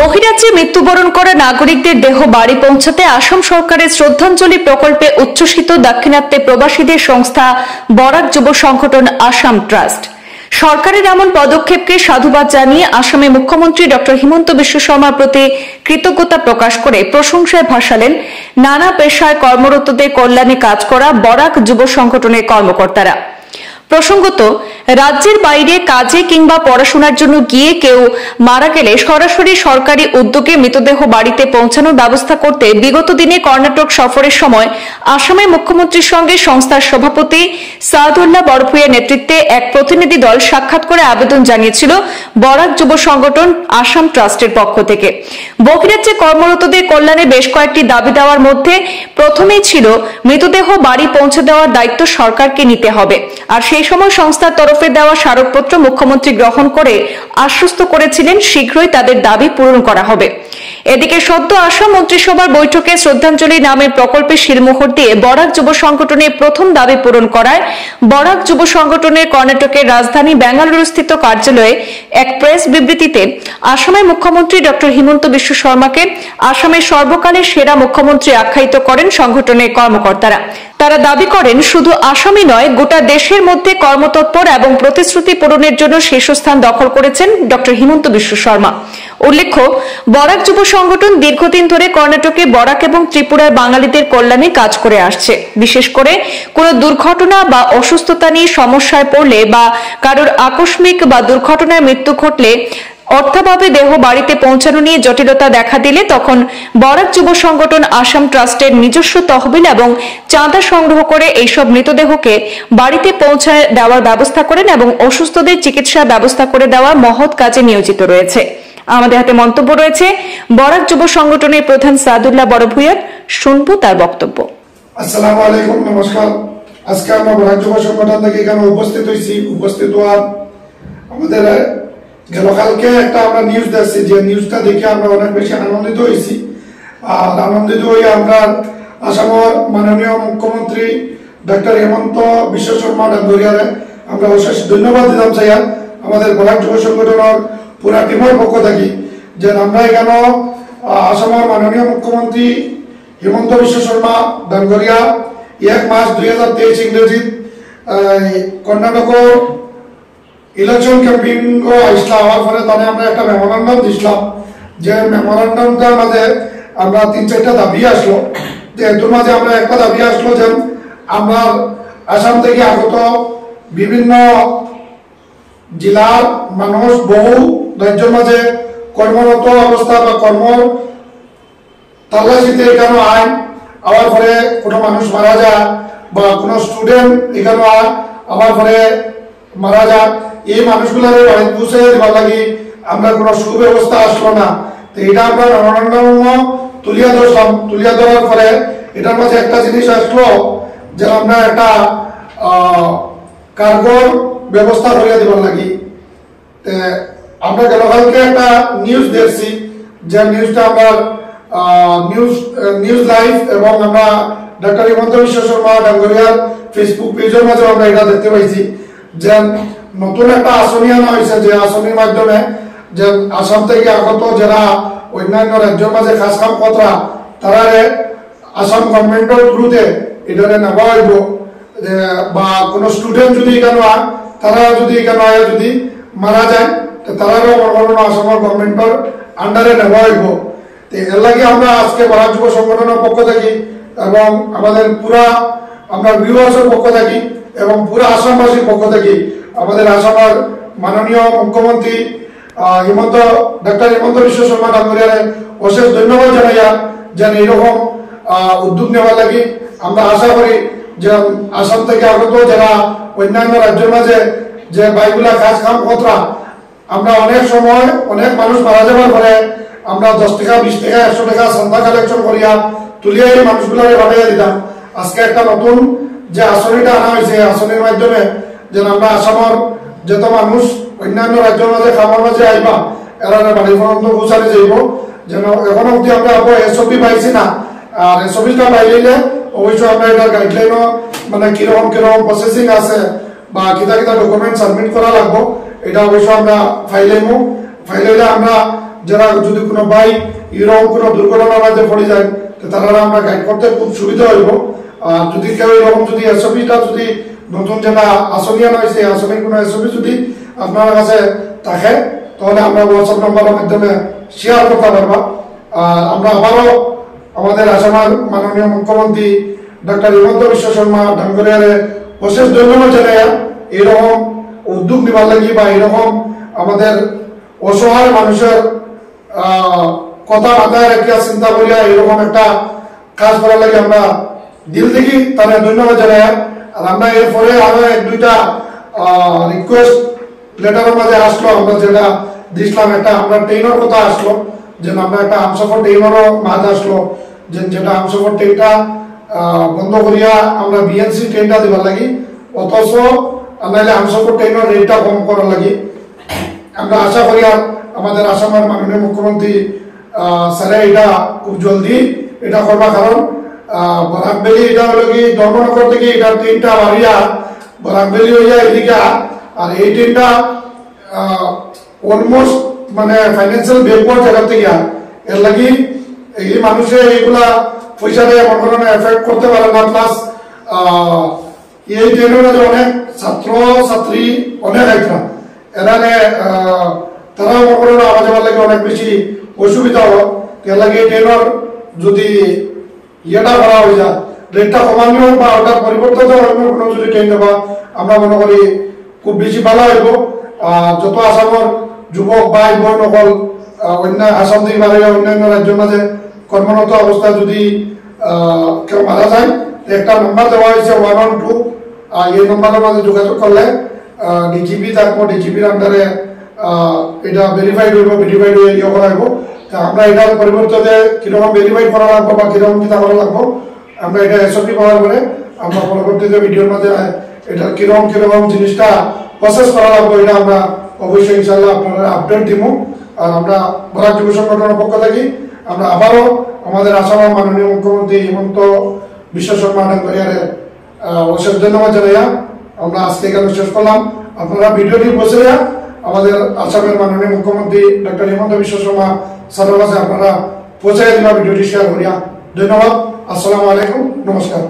বহিরাজ্যে মৃত্যুবরণ করা নাগরিকদের দেহ বাড়ি পৌঁছাতে আসাম সরকারের শ্রদ্ধাঞ্জলি প্রকল্পে উচ্ছ্বসিত দাক্ষিণাত্যে প্রবাসীদের সংস্থা বরাক যুব সংগঠন আসাম ট্রাস্ট। সরকারের এমন পদক্ষেপকে সাধুবাদ জানিয়ে আসামে মুখ্যমন্ত্রী ডক্টর হিমন্ত বিশ্ব শর্মার প্রতি কৃতজ্ঞতা প্রকাশ করে প্রশংসায় ভাসালেন নানা পেশায় কর্মরতদের কল্যাণে কাজ করা বরাক যুব সংগঠনের কর্মকর্তারা। প্রসঙ্গত, রাজ্যের বাইরে কাজে কিংবা পড়াশোনার জন্য গিয়ে কেউ মারা গেলে সরাসরি সরকারি উদ্যোগে মৃতদেহ বাড়িতে পৌঁছানোর ব্যবস্থা করতে বিগত দিনে কর্ণাটক সফরের সময় আসামের মুখ্যমন্ত্রীর সঙ্গে সংস্থার সভাপতি সাদুল্লাহ বরভূয়ার নেতৃত্বে এক প্রতিনিধি দল সাক্ষাৎ করে আবেদন জানিয়েছিল বরাক যুব সংগঠন আসাম ট্রাস্টের পক্ষ থেকে। বহিরাজ্যে কর্মরতদের কল্যাণে বেশ কয়েকটি দাবি দেওয়ার মধ্যে প্রথমেই ছিল মৃতদেহ বাড়ি পৌঁছে দেওয়ার দায়িত্ব সরকারকে নিতে হবে, আর সেই সময় সংস্থার তরফে দেওয়া স্মারকপত্র মুখ্যমন্ত্রী গ্রহণ করে আশ্বস্ত করেছিলেন শীঘ্রই তাদের দাবি পূরণ করা হবে। এদিকে সদ্য আসাম মন্ত্রিসভার বৈঠকে শ্রদ্ধাঞ্জলি নামের প্রকল্পে শিলমোহর দিয়ে বরাক যুব সংগঠনের প্রথম দাবি পূরণ করায় বরাক যুব সংগঠনের কর্ণাটকের রাজধানী বেঙ্গালুরু স্থিত কার্যালয়ে এক প্রেস বিবৃতিতে আসামের মুখ্যমন্ত্রী ডক্টর হিমন্ত বিশ্ব শর্মাকে আসামের সর্বকালের সেরা মুখ্যমন্ত্রী আখ্যায়িত করেন সংগঠনের কর্মকর্তারা। তারা দাবি করেন, শুধু আসামই নয়, গোটা দেশের মধ্যে কর্মতৎপর এবং প্রতিশ্রুতি পূরণের জন্য শীর্ষস্থান দখল করেছেন ডক্টর হিমন্ত বিশ্ব শর্মা। উল্লেখ্য, বরাক যুব সংগঠন দীর্ঘদিন ধরে কর্ণাটকে বরাক এবং ত্রিপুরার বাঙালিদের কল্যাণে কাজ করে আসছে। বিশেষ করে কোনো দুর্ঘটনা বা অসুস্থতা নিয়ে সমস্যায় পড়লে বা কারোর আকস্মিক বা দুর্ঘটনায় মৃত্যু ঘটলে অর্থাভাবে দেহ বাড়িতে পৌঁছানো নিয়ে জটিলতা দেখা দিলে তখন বরাক যুব সংগঠন আসাম ট্রাস্টের নিজস্ব তহবিল এবং চাঁদা সংগ্রহ করে এইসব মৃতদেহকে বাড়িতে পৌঁছে দেওয়ার ব্যবস্থা করেন এবং অসুস্থদের চিকিৎসার ব্যবস্থা করে দেওয়ার মহৎ কাজে নিয়োজিত রয়েছে। আমাদের হাতে মন্তব্য রয়েছে বরাক যুব সংগঠনের প্রধান সাদুল্লাহ বরভূয়ার। শুনবো তার বক্তব্য। আসসালামু আলাইকুম, নমস্কার। আজকে আমরা বরাক যুব সংগঠন থেকে এখানে উপস্থিত হয়েছি। উপস্থিত হওয়ার আমাদের গতকালকে একটা আমরা নিউজ দেখছি, যে নিউজটা দেখে আমরা অনেক বেশি আনন্দিত হয়েছি। আর আনন্দিত হয়ে আমরা আসামের মাননীয় মুখ্যমন্ত্রী ডক্টর হিমন্ত বিশ্ব শর্মা ডাঙ্গরিয়ারে আমরা অশেষ ধন্যবাদ দিতাম চাই আমাদের বরাক যুব সংগঠনের পুরা টিমের পক্ষ থেকে, যে আমরা এখানে আসামের মাননীয় মুখ্যমন্ত্রী হিমন্ত বিশ্ব শর্মা ডাঙ্গরিয়া 1 মার্চ 2023 ইংরেজিত কর্ণাটকের ইলেকশন ক্যাম্পেইন আসলাম। হওয়ার পরে তাহলে আমরা একটা মেমোরান্ডাম দিছিলাম, যে মেমোরান্ডামটার মাঝে আমরা 3-4টা দাবি আসলো। যে এর মাঝে আমরা একটা দাবি আসলো, যে আমরা আসাম থেকে আগত বিভিন্ন জেলার মানুষ বহু রাজ্যের মাঝে কর্মরত অবস্থা বা কর্ম তাল্লাশিতে এখানে আয় আবার পরে কোনো মানুষ মারা যায় বা কোনো স্টুডেন্ট এখানে আবার পরে মারা যায়, এই মানুষগুলোর বাড়িতে পৌঁছে দেওয়ার লাগে আমরা কোনো সুব্যবস্থা আসলো না। তো এটা আমরা মেমোরান্ডাম তুলিয়া ধরলাম। তুলিয়া ধরার পরে এটার মাঝে একটা জিনিস আসলো, যে আমরা একটা কার্গোর ব্যবস্থা করিয়া দেওয়ার লাগি। আমরা গতকালকে একটা নিউজ দেখছি, যে নিউজটা আমরা নিউজ লাইভ এবং আমরা ডক্টর হিমন্ত বিশ্ব শর্মা ডাঙ্গরিয়ার ফেসবুক পেজের মাঝে আমরা এটা দেখতে পাইছি, যে নতুন একটা আসনি আনা হয়েছে, যে আসনির মাধ্যমে যে আসাম থেকে আগত যারা অন্যান্য রাজ্যের মাঝে কাজ কাম করা তারা আসাম গভর্নমেন্টের থ্রুতে এটা নেওয়া হইব। বা কোনো স্টুডেন্ট যদি এখানে তারা যদি এখানে যদি মারা যায় তারারও আসামের গভর্নমেন্টের আন্ডারে নেওয়া হইব। এর লাগে আমরা আজকে বরাক যুব সংগঠনের পক্ষ থেকে এবং আমাদের পুরা আমরা ভিউয়ার্সের পক্ষ থেকে এবং পুরা আসামবাসীর পক্ষ থেকে আমাদের আসামের মাননীয় মুখ্যমন্ত্রী ডক্টর হিমন্ত বিশ্ব শর্মা ডাঙ্গরিয়ারে অশেষ ধন্যবাদ জানাইয়া, যেন এইরকম উদ্যোগ নেওয়ার লাগে। আমরা আশা করি যে আসাম থেকে আগত যারা অন্যান্য রাজ্যের মাঝে যে বাইকগুলা কাজ কাম করা, আমরা অনেক সময় অনেক মানুষ মারা যাবার পরে আমরা 10 টাকা 20 টাকা 100 টাকা চাঁদা কালেকশন করিয়া তুলিয়া এই মানুষগুলোকে পাঠিয়ে দিতাম। আজকে একটা নতুন যে আসনিটা আনা হয়েছে, আসনির মাধ্যমে যেন আমরা আসামের যত মানুষ অন্যান্য রাজ্যের মাঝে খামার মাঝে আইবা এরা বাড়ি পর্যন্ত পৌঁছাতে যাইব। যেন এখন অব্দি আমরা এসওপি পাইছি না, আর এসওপিটা পাইলে অবশ্যই আমরা এটার গাইডলাইনও মানে কিরকম প্রসেসিং আছে বা কিতা কিতা ডকুমেন্ট সাবমিট করা লাগবো, এটা অবশ্যই আমরা ফাইলাইলে আমরা যারা যদি কোনো ভাই এরকম কোনো দুর্ঘটনার মাঝে পড়ে যায় তো তারা আমরা গাইড করতে খুব সুবিধা হইব। আর যদি কেউ এরকম যদি এসওপিটা যদি নতুন যেটা আসনি আনা হয়েছে আসনির কোনো এসওপি যদি আপনার কাছে থাকে তাহলে আমরা হোয়াটসঅ্যাপ নাম্বারের মাধ্যমে শেয়ার করতে পারবা। আর আমরা আবারও আমাদের আসামের মাননীয় মুখ্যমন্ত্রী ডক্টর হিমন্ত বিশ্ব শর্মা ডাঙ্গরিয়ারে অশেষ ধন্যবাদ জানাই এরকম উদ্যোগ নিবার লাগি বা এরকম আমাদের অসহায় মানুষের কথা মাথায় রেখে চিন্তা করিয়া এরকম একটা কাজ করার লাগে আমরা দিল থেকে তারা ধন্যবাদ জানাই। আর আমরা এরপরে আরো এক দুইটা রিকোয়েস্ট লেটারের মাঝে আসলো, আমরা যেটা দিছিলাম একটা আমরা ট্রেনের কথা আসলো যে আমরা একটা আমসফর ট্রেনেরও মাঝে আসলো যেটা আমসফর ট্রেনটা বন্ধ করিয়া আমরা বিএনসি ট্রেনটা দিবার লাগি, অথচ নাহলে আমসফর ট্রেনের রেটটা কম করার লাগি। আমরা আশা করি আমাদের আসামের মাননীয় মুখ্যমন্ত্রী স্যারে এটা খুব জলদি এটা করবা, কারণ বরাকবেলি এটা হলো কি ধর্মনগর থেকে এটা ট্রেনটা বাড়িয়া বরাকবেলি হইয়া এদিকে, আর এই ট্রেনটা অলমোস্ট মানে ফাইন্যান্সিয়াল ব্যাকওয়ার্ড জায়গা থেকে এর লাগি এই মানুষে এইগুলা পয়সা দিয়ে মনে করেন এফেক্ট করতে পারে না। প্লাস এই ট্রেনের মাঝে অনেক ছাত্র ছাত্রী অনেক আইতরা এখানে তারা মনে করেন আওয়া যাওয়ার লাগে অনেক বেশি অসুবিধা হলো। এর লাগে ট্রেনের যদি ইয়েটা করা হয়ে যায় রেটটা কমানো হোক বা ওটার পরিবর্তে অন্য কোনো যদি ট্রেন দেওয়া আমরা মনে করি খুব বেশি ভালো হইব। যত আসামের যুবক ভাই বোন সকল অন্য আসাম থেকে বাড়ি অন্যান্য রাজ্যের মাঝে কর্মরত অবস্থায় যদি কেউ মারা যায় একটা নাম্বার দেওয়া হয়েছে 112, এই নাম্বারের মাঝে যোগাযোগ করলে ডিজিপি থাকবো, ডিজিপির আন্ডারে এটা ভেরিফাইড হইব, ভেরিফাইড হয়ে ইয়ে করা হইব। আমরা এটার পরিবর্তে কিরকম ভেরিফাইড করা লাগবো বা কিরকম কিতা করা লাগবো আমরা এটা এসওপি পাওয়ার পরে আমরা পরবর্তীতে ভিডিওর মাঝে এটা কিরকম কিরকম জিনিসটা প্রসেস করা লাগবো এটা আমরা অবশ্যই ইনশাল্লাহ আপনারা আপডেট দিব। আর আমরা বরাক যুব সংগঠনের পক্ষ থেকে আমরা আবারও আমাদের আসামের মাননীয় মুখ্যমন্ত্রী হিমন্ত বিশ্ব শর্মা ডাঙ্গরিয়ারের অশেষ ধন্যবাদ জানাইয়া আমরা আজকে এখানে শেষ করলাম। আপনারা ভিডিওটি বসে আমাদের আসামের মাননীয় মুখ্যমন্ত্রী ডক্টর হিমন্ত বিশ্ব শর্মা স্যারের কাছে আপনারা পৌঁছাই দিবা, ভিডিওটি শেয়ার করিয়া। ধন্যবাদ। আসসালামু আলাইকুম, নমস্কার।